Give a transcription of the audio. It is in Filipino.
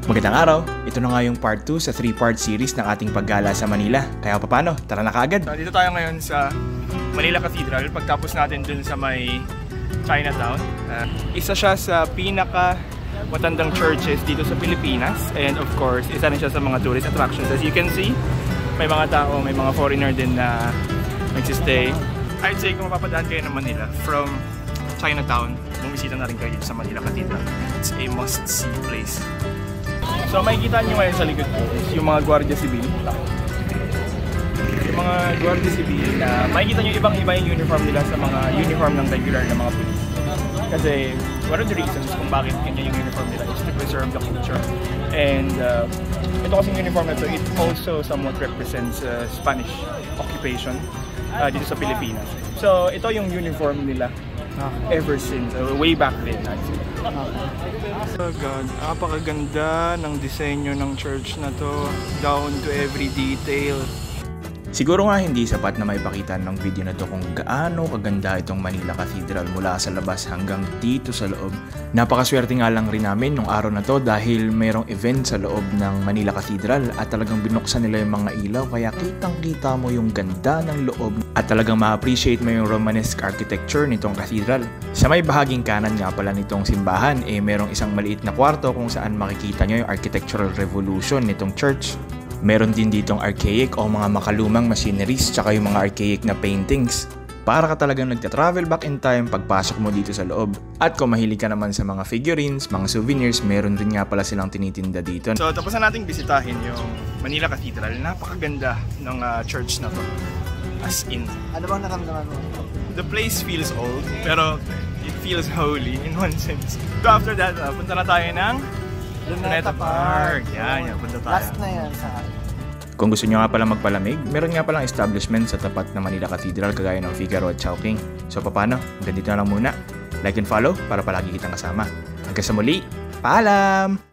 Magandang araw! Ito na nga yung part 2 sa 3-part series ng ating paggala sa Manila. Kaya paano? Tara na kaagad! So, dito tayo ngayon sa Manila Cathedral. Pagtapos natin dun sa may Chinatown. Isa siya sa pinaka matandang churches dito sa Pilipinas. And of course, isa rin siya sa mga tourist attractions. As you can see, may mga tao, may mga foreigner din na nagsistay. I'd say kung mapapadaan kayo ng Manila from Chinatown, bumisita na rin kayo dito sa Manila Cathedral. It's a must-see place. So makikita nyo ngayon sa likod ko is yung mga Guardia Civil. Yung mga Guardia Civil na makikita nyo ibang-iba yung uniform nila sa mga uniform ng regular na mga police. Kasi one of the reasons kung bakit ganyan yung uniform nila is to preserve the culture. And ito kasing uniform na ito, it also somewhat represents Spanish occupation dito sa Pilipinas. So ito yung uniform nila ever since, way back then actually. Oh God, napakaganda ng disenyo ng church na to, down to every detail. Siguro nga hindi sapat na maipakita ng video na to kung gaano kaganda itong Manila Cathedral mula sa labas hanggang dito sa loob. Napakaswerte nga lang rin namin nung araw na to dahil mayroong event sa loob ng Manila Cathedral at talagang binuksan nila yung mga ilaw kaya kitang-kita mo yung ganda ng loob at talagang ma-appreciate mo yung Romanesque architecture nitong cathedral. Sa may bahaging kanan nga pala nitong simbahan mayroong isang maliit na kwarto kung saan makikita nyo yung architectural revolution nitong church. Meron din ditong archaic o mga makalumang machineries tsaka yung mga archaic na paintings. Para ka talagang nagta-travel back in time pagpasok mo dito sa loob. At kung mahilig ka naman sa mga figurines, mga souvenirs, meron rin nga pala silang tinitinda dito. So tapos na nating bisitahin yung Manila Cathedral. Napakaganda ng church na to. As in. Ano bang nakamdaman mo? The place feels old, pero it feels holy in one sense. So after that, punta na tayo ng Luneta Park. Yan, punta tayo. Last na yan sa akin. Kung gusto nyo nga pala magpalamig, meron nga palang establishment sa tapat ng Manila Cathedral kagaya ng Figaro at Chowking. So paano? Hanggang dito na lang muna. Like and follow para palagi kitang kasama. Hanggang sa muli, paalam!